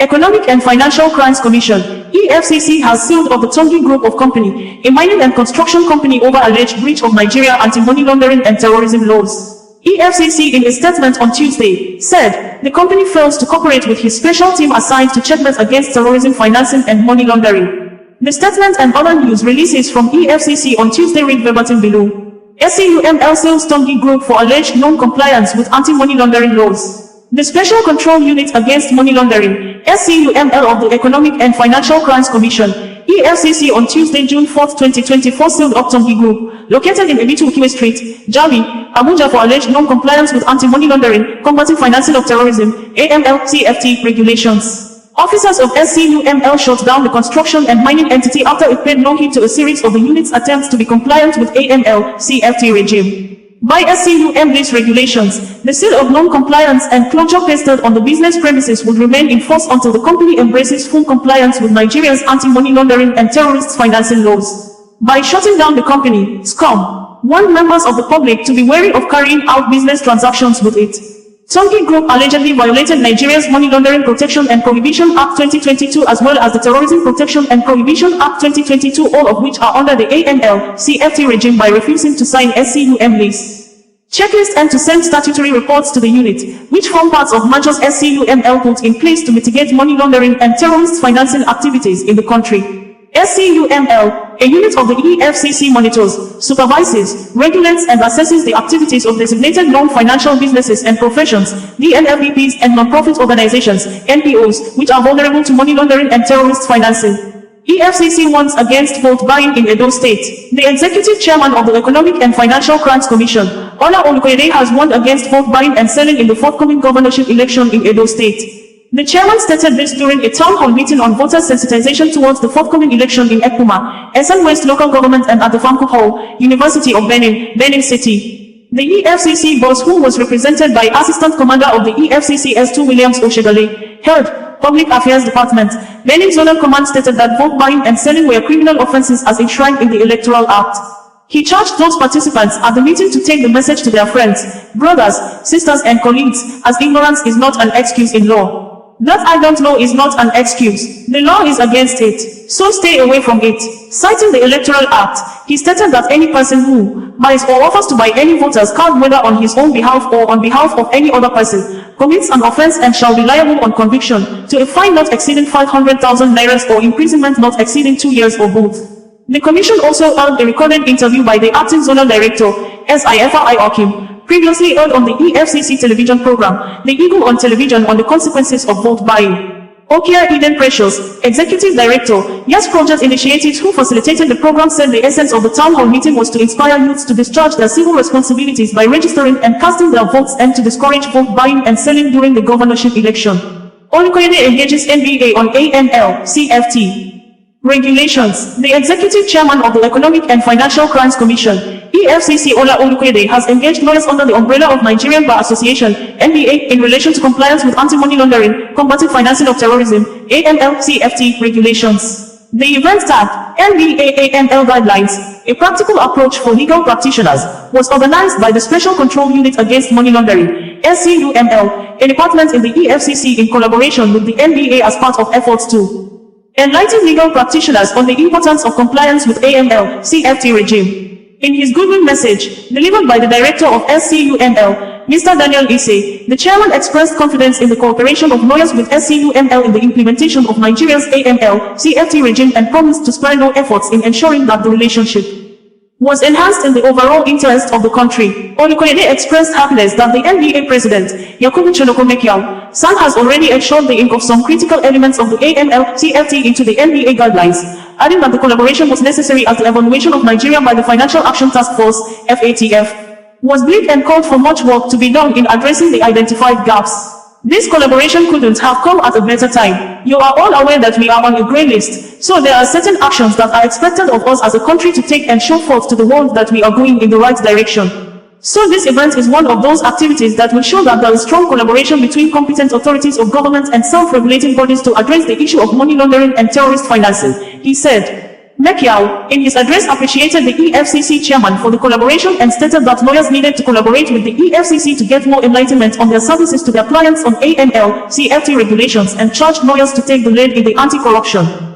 Economic and Financial Crimes Commission, EFCC has sealed off the Tongyi Group of Company, a mining and construction company over alleged breach of Nigeria anti-money laundering and terrorism laws. EFCC in a statement on Tuesday said the company fails to cooperate with his special team assigned to checkmate against terrorism financing and money laundering. The statement and other news releases from EFCC on Tuesday read verbatim below. SCUML seals Tongyi Group for alleged non-compliance with anti-money laundering laws. The Special Control Unit Against Money Laundering, SCUML of the Economic and Financial Crimes Commission, EFCC on Tuesday, June 4, 2024 sealed up Tongyi Group, located in Ebitu Street, Jami, Abuja for alleged non-compliance with anti-money laundering, combating financing of terrorism, AML-CFT regulations. Officers of SCUML shut down the construction and mining entity after it paid no heed to a series of the unit's attempts to be compliant with AML-CFT regime. By SCUML's regulations, the seal of non-compliance and closure pasted on the business premises would remain in force until the company embraces full compliance with Nigeria's anti-money laundering and terrorist financing laws. By shutting down the company, SCUM warned members of the public to be wary of carrying out business transactions with it. Tongyi Group allegedly violated Nigeria's Money Laundering Protection and Prohibition Act 2022 as well as the Terrorism Protection and Prohibition Act 2022, all of which are under the AML-CFT regime, by refusing to sign SCUML's checklist and to send statutory reports to the unit, which form parts of measures SCUML put in place to mitigate money laundering and terrorist financing activities in the country. SCUML, a unit of the EFCC, monitors, supervises, regulates and assesses the activities of designated non-financial businesses and professions, DNFBPs, and non-profit organizations, NPOs, which are vulnerable to money laundering and terrorist financing. EFCC warns against vote buying in Edo State. The executive chairman of the Economic and Financial Crimes Commission, OsazuwaAkonedo, has warned against vote buying and selling in the forthcoming governorship election in Edo State. The chairman stated this during a town hall meeting on voter sensitization towards the forthcoming election in Ekuma, Essen West Local Government, and at the Famco Hall, University of Benin City. The EFCC boss, who was represented by Assistant Commander of the EFCC S2 Williams Oshegale, held Public Affairs Department, Benin Zonal Command, stated that vote buying and selling were criminal offenses as enshrined in the Electoral Act. He charged those participants at the meeting to take the message to their friends, brothers, sisters and colleagues, as ignorance is not an excuse in law. That I don't know is not an excuse. The law is against it, so stay away from it. Citing the Electoral Act, he stated that any person who buys or offers to buy any voter's card, whether on his own behalf or on behalf of any other person, commits an offense and shall be liable on conviction to a fine not exceeding 500,000 naira or imprisonment not exceeding 2 years or both. The commission also held a recorded interview by the acting zonal director, SIFRI Okim, previously aired on the EFCC television program, The Eagle on Television, on the consequences of vote buying. Okia Eden Precious, Executive Director, Yes Project Initiatives, who facilitated the program, said the essence of the town hall meeting was to inspire youths to discharge their civil responsibilities by registering and casting their votes and to discourage vote buying and selling during the governorship election. Olukoyede engages NBA on AML-CFT regulations. The Executive Chairman of the Economic and Financial Crimes Commission, EFCC, Ola Olukoyede, has engaged lawyers under the umbrella of Nigerian Bar Association, NBA, in relation to compliance with anti-money laundering, combating financing of terrorism, AML-CFT regulations. The event tagged NBA-AML Guidelines, a practical approach for legal practitioners, was organized by the Special Control Unit Against Money Laundering, SCUML, a department in the EFCC, in collaboration with the NBA as part of efforts to enlighten legal practitioners on the importance of compliance with AML-CFT regime. In his goodwill message, delivered by the director of SCUML, Mr. Daniel Ise, the chairman expressed confidence in the cooperation of lawyers with SCUML in the implementation of Nigeria's AML-CFT regime and promised to spare no efforts in ensuring that the relationship was enhanced in the overall interest of the country. Olukoyede expressed happiness that the NBA president, Yakubu Cholokomekiao, San, has already ensured the ink of some critical elements of the AML-CFT into the NBA guidelines, adding that the collaboration was necessary as the evaluation of Nigeria by the Financial Action Task Force, FATF, was bleak and called for much work to be done in addressing the identified gaps. This collaboration couldn't have come at a better time. You are all aware that we are on a grey list, so there are certain actions that are expected of us as a country to take and show forth to the world that we are going in the right direction. So this event is one of those activities that will show that there is strong collaboration between competent authorities of government and self-regulating bodies to address the issue of money laundering and terrorist financing, he said. Mekiao, in his address, appreciated the EFCC chairman for the collaboration and stated that lawyers needed to collaborate with the EFCC to get more enlightenment on their services to their clients on AML/CFT regulations and charged lawyers to take the lead in the anti-corruption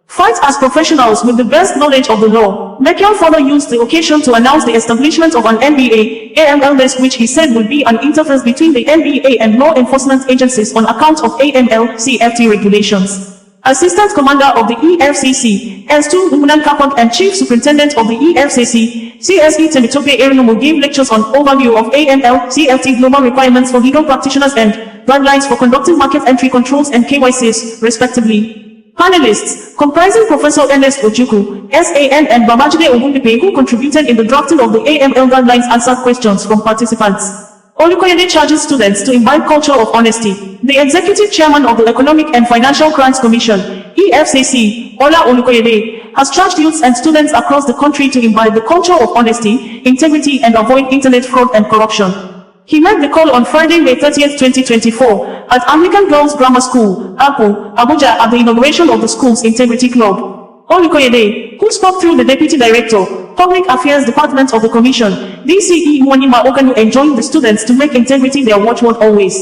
fight as professionals with the best knowledge of the law. Mekiao further used the occasion to announce the establishment of an NBA/AML desk, which he said would be an interface between the NBA and law enforcement agencies on account of AML/CFT regulations. Assistant Commander of the EFCC, S2 Umunan Kapok, and Chief Superintendent of the EFCC, CSE Temitope Erinumu, gave lectures on overview of AML/CFT global requirements for legal practitioners and guidelines for conducting market entry controls and KYCs, respectively. Panelists, comprising Professor Ernest Ojukwu, SAN, and Babajide Ogundipe, who contributed in the drafting of the AML guidelines, answered questions from participants. Olukoyede charges students to imbibe culture of honesty. The Executive Chairman of the Economic and Financial Crimes Commission, EFCC, Ola Olukoyede, has charged youths and students across the country to imbibe the culture of honesty, integrity, and avoid internet fraud and corruption. He made the call on Friday, May 30, 2024, at Anglican Girls Grammar School, Apo, Abuja, at the inauguration of the school's Integrity Club. Olukoyede, who spoke through the Deputy Director, Public Affairs Department of the Commission, DCE Mwanima Okanu, enjoined the students to make integrity their watchword always.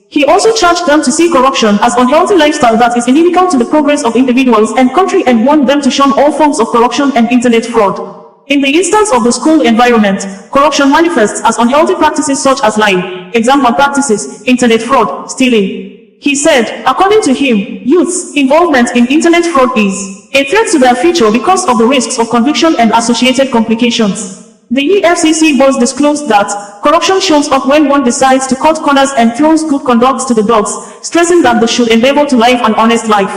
He also charged them to see corruption as unhealthy lifestyle that is inimical to the progress of individuals and country, and warned them to shun all forms of corruption and internet fraud. In the instance of the school environment, corruption manifests as unhealthy practices such as lying, exam malpractices, internet fraud, stealing. He said, according to him, youth's involvement in internet fraud is a threat to their future because of the risks of conviction and associated complications. The EFCC boss disclosed that corruption shows up when one decides to cut corners and throws good conduct to the dogs, stressing that they should endeavor to live an honest life.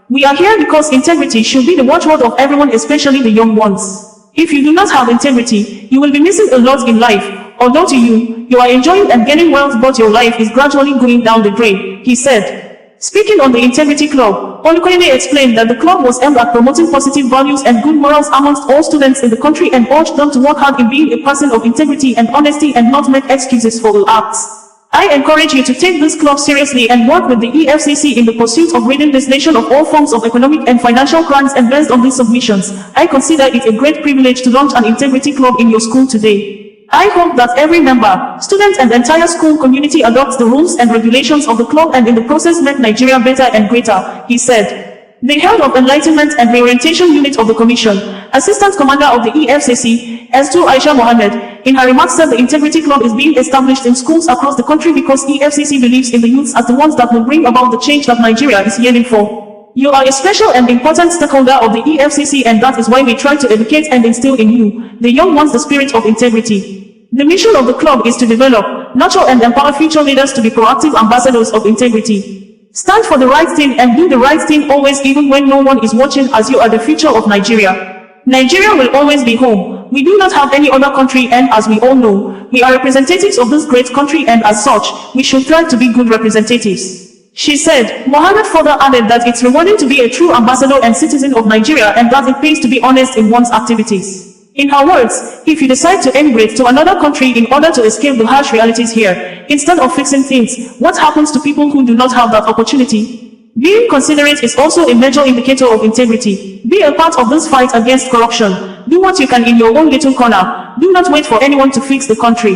We are here because integrity should be the watchword of everyone, especially the young ones. If you do not have integrity, you will be missing a lot in life. Although to you, you are enjoying and gaining wealth, but your life is gradually going down the drain, he said. Speaking on the Integrity Club, Olukoyede explained that the club was aimed at promoting positive values and good morals amongst all students in the country, and urged them to work hard in being a person of integrity and honesty and not make excuses for ill acts. I encourage you to take this club seriously and work with the EFCC in the pursuit of ridding this nation of all forms of economic and financial crimes, and based on these submissions, I consider it a great privilege to launch an Integrity Club in your school today. I hope that every member, student, and entire school community adopts the rules and regulations of the club and in the process make Nigeria better and greater, he said. The head of Enlightenment and Reorientation Unit of the Commission, Assistant Commander of the EFCC, S2 Aisha Mohammed, in her remarks said the Integrity Club is being established in schools across the country because EFCC believes in the youths as the ones that will bring about the change that Nigeria is yearning for. You are a special and important stakeholder of the EFCC, and that is why we try to educate and instill in you, the young ones, the spirit of integrity. The mission of the club is to develop, nurture, and empower future leaders to be proactive ambassadors of integrity. Stand for the right thing and do the right thing always, even when no one is watching, as you are the future of Nigeria. Nigeria will always be home. We do not have any other country, and as we all know, we are representatives of this great country, and as such, we should try to be good representatives. She said. Mohammed further added that it's rewarding to be a true ambassador and citizen of Nigeria, and that it pays to be honest in one's activities. In her words, if you decide to emigrate to another country in order to escape the harsh realities here, instead of fixing things, what happens to people who do not have that opportunity? Being considerate is also a major indicator of integrity. Be a part of this fight against corruption. Do what you can in your own little corner. Do not wait for anyone to fix the country.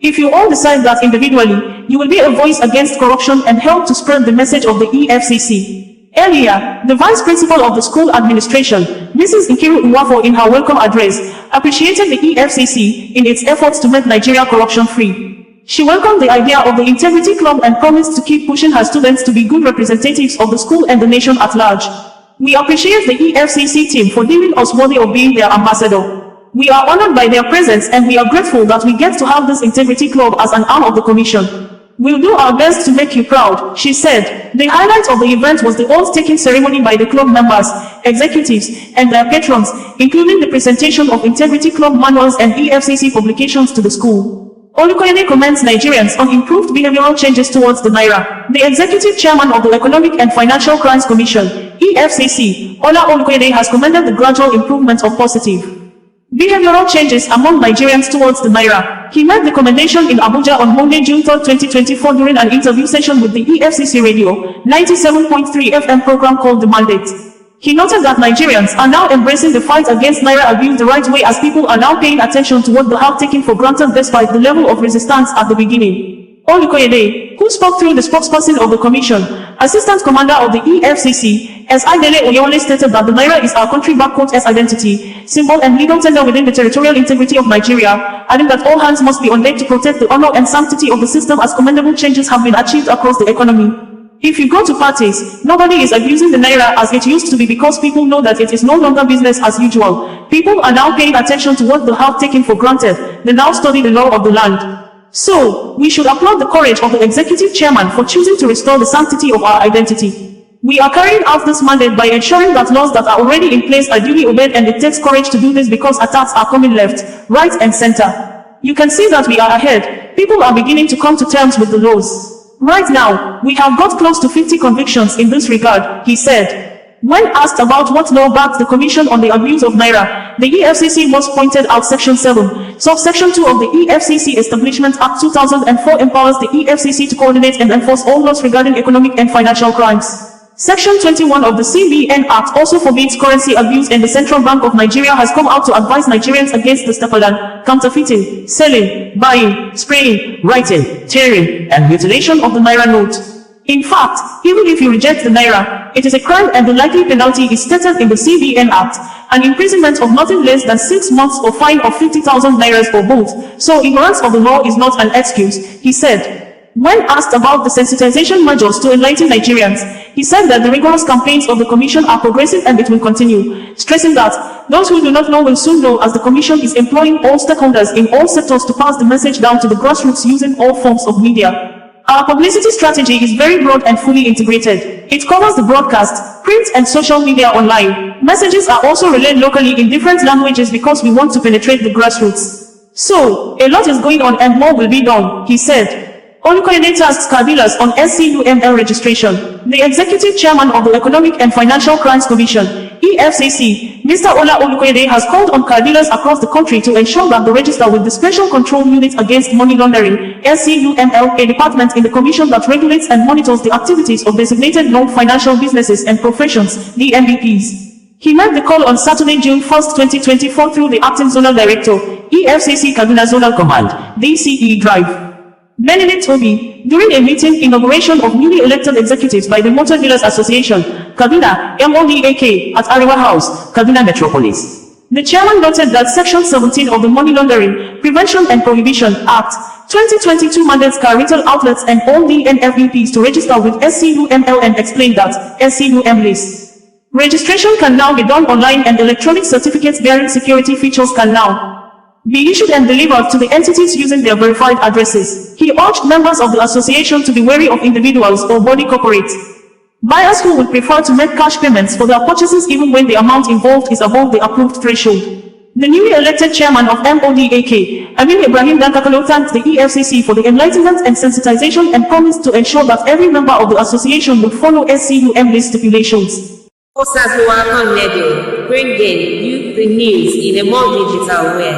If you all decide that individually, you will be a voice against corruption and help to spread the message of the EFCC. Earlier, the Vice Principal of the school administration, Mrs. Nkiru Nwafo, in her welcome address, appreciated the EFCC in its efforts to make Nigeria corruption-free. She welcomed the idea of the Integrity Club and promised to keep pushing her students to be good representatives of the school and the nation at large. We appreciate the EFCC team for deeming us worthy of being their ambassador. We are honored by their presence, and we are grateful that we get to have this Integrity Club as an arm of the Commission. We'll do our best to make you proud, she said. The highlight of the event was the oath-taking ceremony by the club members, executives, and their patrons, including the presentation of Integrity Club manuals and EFCC publications to the school. Olukoyede commends Nigerians on improved behavioral changes towards the Naira. The Executive Chairman of the Economic and Financial Crimes Commission, EFCC, Ola Olukoyede, has commended the gradual improvement of positive behavioral changes among Nigerians towards the Naira. He made the commendation in Abuja on Monday, June 3, 2024 during an interview session with the EFCC Radio 97.3 FM program called The Mandate. He noted that Nigerians are now embracing the fight against Naira abuse the right way as people are now paying attention to what they have taken for granted despite the level of resistance at the beginning. Olukoyede, who spoke through the spokesperson of the Commission, Assistant Commander of the EFCC, Dele Oyewole stated that the Naira is our country backquote identity, symbol and legal tender within the territorial integrity of Nigeria, adding that all hands must be on deck to protect the honor and sanctity of the system as commendable changes have been achieved across the economy. If you go to parties, nobody is abusing the Naira as it used to be because people know that it is no longer business as usual. People are now paying attention to what they have taken for granted. They now study the law of the land. So, we should applaud the courage of the executive chairman for choosing to restore the sanctity of our identity. We are carrying out this mandate by ensuring that laws that are already in place are duly obeyed, and it takes courage to do this because attacks are coming left, right and center. You can see that we are ahead. People are beginning to come to terms with the laws. Right now, we have got close to 50 convictions in this regard, he said. When asked about what law backs the Commission on the Abuse of Naira, the EFCC most pointed out Section 7, Subsection 2 of the EFCC Establishment Act 2004 empowers the EFCC to coordinate and enforce all laws regarding economic and financial crimes. Section 21 of the CBN Act also forbids currency abuse, and the Central Bank of Nigeria has come out to advise Nigerians against the stapler, counterfeiting, selling, buying, spraying, writing, tearing, and mutilation of the Naira note. In fact, even if you reject the Naira, it is a crime and the likely penalty is stated in the CBN Act, an imprisonment of nothing less than 6 months or fine of 50,000 Nairas or both. So ignorance of the law is not an excuse, he said. When asked about the sensitization measures to enlighten Nigerians, he said that the rigorous campaigns of the Commission are progressive and it will continue, stressing that those who do not know will soon know, as the Commission is employing all stakeholders in all sectors to pass the message down to the grassroots using all forms of media. Our publicity strategy is very broad and fully integrated. It covers the broadcast, print and social media online. Messages are also relayed locally in different languages because we want to penetrate the grassroots. So, a lot is going on and more will be done, he said. Olukoyede tasked Kabilas on SCUML registration. The executive chairman of the Economic and Financial Crimes Commission, EFCC, Mr. Ola Olukoyede, has called on Kabilas across the country to ensure that they register with the Special Control Unit Against Money Laundering, SCUML, a department in the commission that regulates and monitors the activities of designated non-financial businesses and professions, DMBPs. He made the call on Saturday, June 1, 2024 through the Acting Zonal Director, EFCC Kaduna Zonal Command, DCE Drive. Benedict Obi, during a meeting inauguration of newly elected executives by the Motor Dealers Association, Kaduna, MODAK, at Arewa House, Kaduna Metropolis. The chairman noted that Section 17 of the Money Laundering, Prevention and Prohibition Act, 2022 mandates car retail outlets and all DNFEPs to register with SCUML, and explained that SCUM lists. Registration can now be done online, and electronic certificates bearing security features can now be issued and delivered to the entities using their verified addresses. He urged members of the association to be wary of individuals or body corporate buyers who would prefer to make cash payments for their purchases even when the amount involved is above the approved threshold. The newly elected chairman of MODAK, Amin Ibrahim Dankakalo, thanked the EFCC for the enlightenment and sensitization and promised to ensure that every member of the association would follow SCUM list stipulations. OsazuwaAkonedo, bringing you the news in a more digital way.